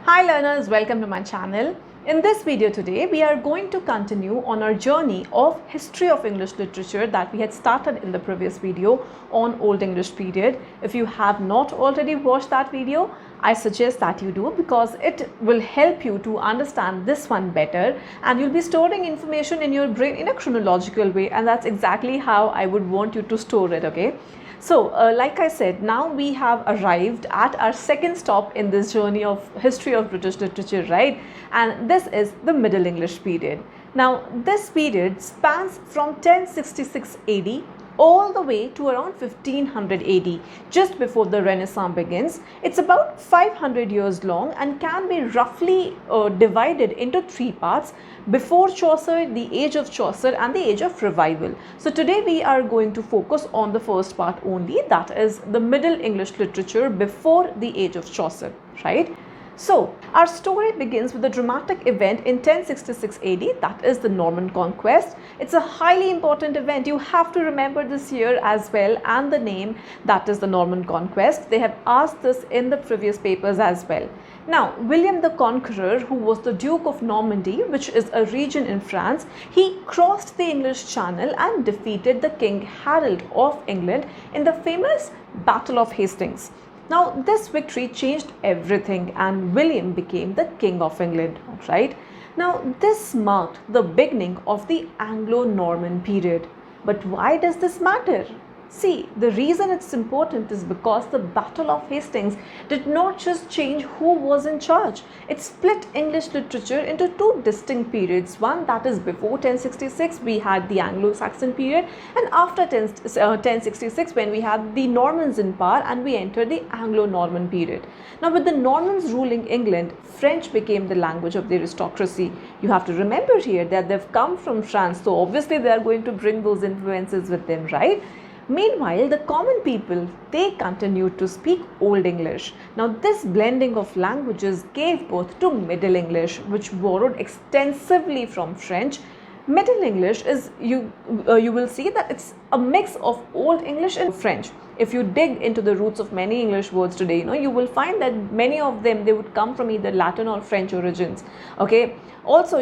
Hi learners, welcome to my channel. In this video today, we are going to continue on our journey of history of English literature that we had started in the previous video on Old English period. If you have not already watched that video, I suggest that you do, because it will help you to understand this one better, and you'll be storing information in your brain in a chronological way, and that's exactly how I would want you to store it, okay? So, like I said, now we have arrived at our second stop in this journey of history of British literature, right? And this is the Middle English period. Now, this period spans from 1066 AD all the way to around 1500 AD, just before the Renaissance begins. It's about 500 years long and can be roughly divided into three parts: before Chaucer, the age of Chaucer, and the age of revival. So today we are going to focus on the first part only, that is the Middle English literature before the age of Chaucer, right? So, our story begins with a dramatic event in 1066 AD, that is the Norman Conquest. It's a highly important event. You have to remember this year as well and the name, that is the Norman Conquest. They have asked this in the previous papers as well. Now, William the Conqueror, who was the Duke of Normandy, which is a region in France, he crossed the English Channel and defeated the King Harold of England in the famous Battle of Hastings. Now, this victory changed everything and William became the King of England, right? Now, this marked the beginning of the Anglo-Norman period. But why does this matter? See, the reason it's important is because the Battle of Hastings did not just change who was in charge. It split English literature into two distinct periods. One, that is before 1066, we had the Anglo-Saxon period, and after 1066, when we had the Normans in power and we entered the Anglo-Norman period. Now, with the Normans ruling England, French became the language of the aristocracy. You have to remember here that they've come from France, so obviously they are going to bring those influences with them, right? Meanwhile, the common people, they continued to speak Old English. Now, this blending of languages gave birth to Middle English, which borrowed extensively from French. Middle English is, you will see that it's a mix of Old English and French. If you dig into the roots of many English words today, you will find that many of them, they would come from either Latin or French origins, okay? Also,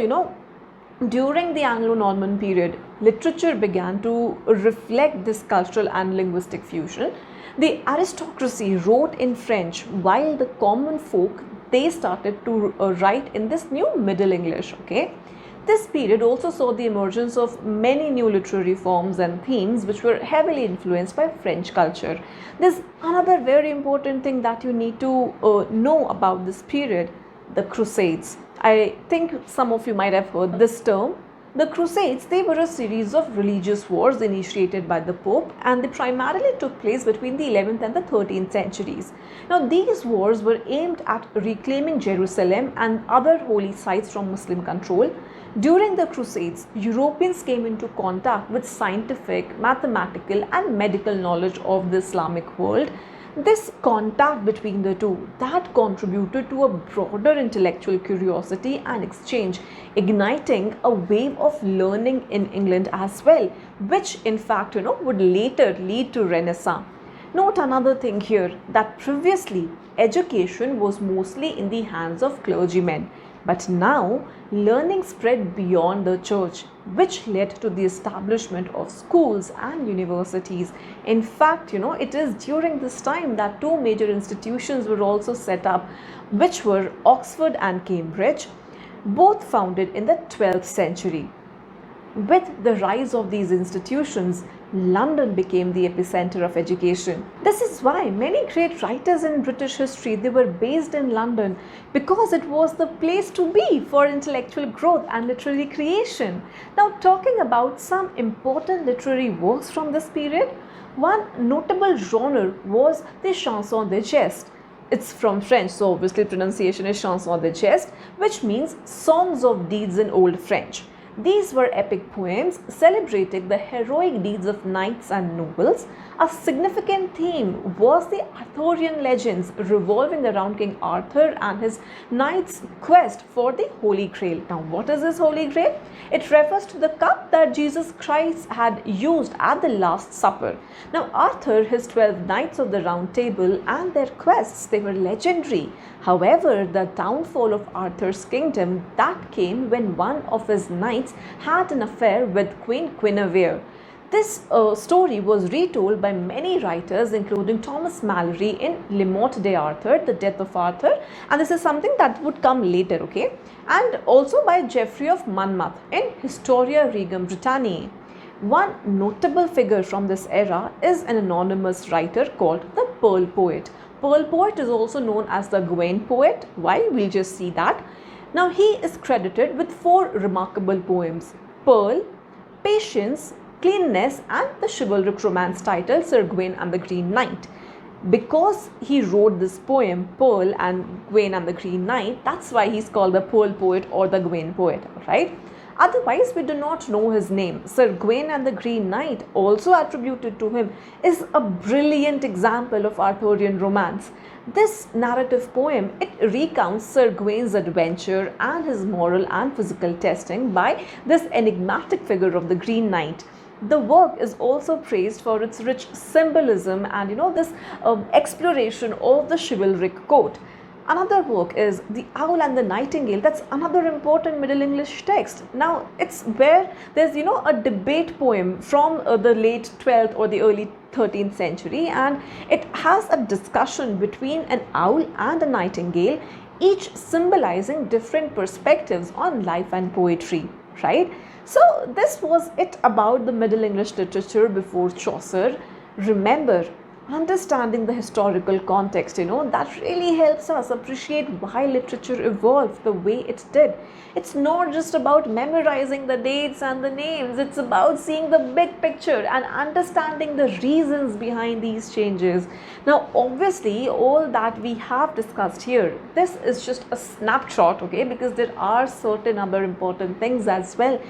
during the Anglo-Norman period, literature began to reflect this cultural and linguistic fusion. The aristocracy wrote in French, while the common folk, they started to write in this new Middle English, okay? This period also saw the emergence of many new literary forms and themes which were heavily influenced by French culture. There's another very important thing that you need to know about this period: the Crusades. I think some of you might have heard this term. The Crusades, they were a series of religious wars initiated by the Pope, and they primarily took place between the 11th and the 13th centuries. Now, these wars were aimed at reclaiming Jerusalem and other holy sites from Muslim control. During the Crusades, Europeans came into contact with scientific, mathematical, and medical knowledge of the Islamic world. This contact between the two, that contributed to a broader intellectual curiosity and exchange, igniting a wave of learning in England as well, which in fact, would later lead to Renaissance. Note another thing here, that previously education was mostly in the hands of clergymen, but now learning spread beyond the church, which led to the establishment of schools and universities. In fact, it is during this time that two major institutions were also set up, which were Oxford and Cambridge, both founded in the 12th century. With the rise of these institutions, London became the epicenter of education. This is why many great writers in British history, they were based in London, because it was the place to be for intellectual growth and literary creation. Now, talking about some important literary works from this period, one notable genre was the chanson de geste. It's from French, so obviously pronunciation is chanson de geste, which means songs of deeds in Old French. These were epic poems celebrating the heroic deeds of knights and nobles. A significant theme was the Arthurian legends revolving around King Arthur and his knights' quest for the Holy Grail. Now, what is this Holy Grail? It refers to the cup that Jesus Christ had used at the Last Supper. Now, Arthur, his 12 knights of the Round Table, and their quests, they were legendary. However, the downfall of Arthur's kingdom, that came when one of his knights had an affair with Queen Guinevere. This story was retold by many writers, including Thomas Malory in Le Morte d'Arthur, The Death of Arthur, and this is something that would come later, okay? And also by Geoffrey of Monmouth in Historia Regum Britanniae. One notable figure from this era is an anonymous writer called the Pearl Poet. Pearl Poet is also known as the Gawain Poet. Why? We'll just see that. Now, he is credited with 4 remarkable poems: Pearl, Patience, Cleanness, and the chivalric romance titled Sir Gawain and the Green Knight. Because he wrote this poem, Pearl and Gawain and the Green Knight, that's why he's called the Pearl Poet or the Gawain Poet, right? Otherwise, we do not know his name. Sir Gawain and the Green Knight, also attributed to him, is a brilliant example of Arthurian romance. This narrative poem, it recounts Sir Gawain's adventure and his moral and physical testing by this enigmatic figure of the Green Knight. The work is also praised for its rich symbolism and this exploration of the chivalric code. Another work is The Owl and the Nightingale. That's another important Middle English text. Now, it's where there's a debate poem from the late 12th or the early 13th century, and it has a discussion between an owl and a nightingale, each symbolizing different perspectives on life and poetry, right? So this was it about the Middle English literature before Chaucer. Remember, understanding the historical context, that really helps us appreciate why literature evolved the way it did. It's not just about memorizing the dates and the names, it's about seeing the big picture and understanding the reasons behind these changes. Now, obviously, all that we have discussed here, this is just a snapshot, okay, because there are certain other important things as well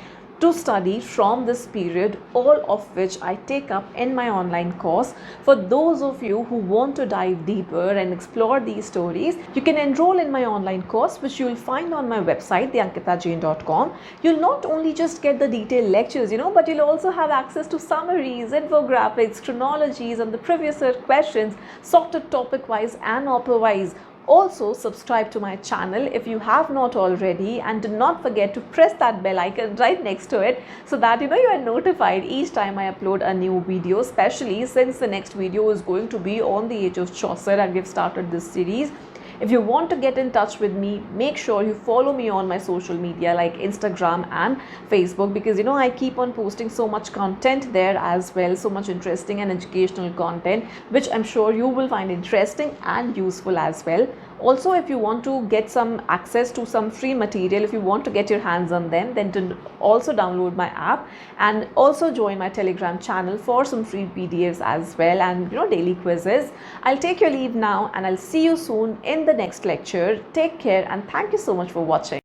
to study from this period, all of which I take up in my online course. For those of you who want to dive deeper and explore these stories, you can enroll in my online course, which you will find on my website, theankitajain.com. You'll not only just get the detailed lectures, but you'll also have access to summaries, infographics, chronologies, and the previous year questions sorted topic wise and author wise. Also, subscribe to my channel if you have not already, and do not forget to press that bell icon right next to it so that you are notified each time I upload a new video, especially since the next video is going to be on the age of Chaucer and we've started this series. If you want to get in touch with me, make sure you follow me on my social media like Instagram and Facebook, because I keep on posting so much content there as well, so much interesting and educational content, which I'm sure you will find interesting and useful as well. Also, if you want to get some access to some free material, if you want to get your hands on them, then to also download my app and also join my Telegram channel for some free PDFs as well and daily quizzes. I'll take your leave now and I'll see you soon in the next lecture. Take care and thank you so much for watching.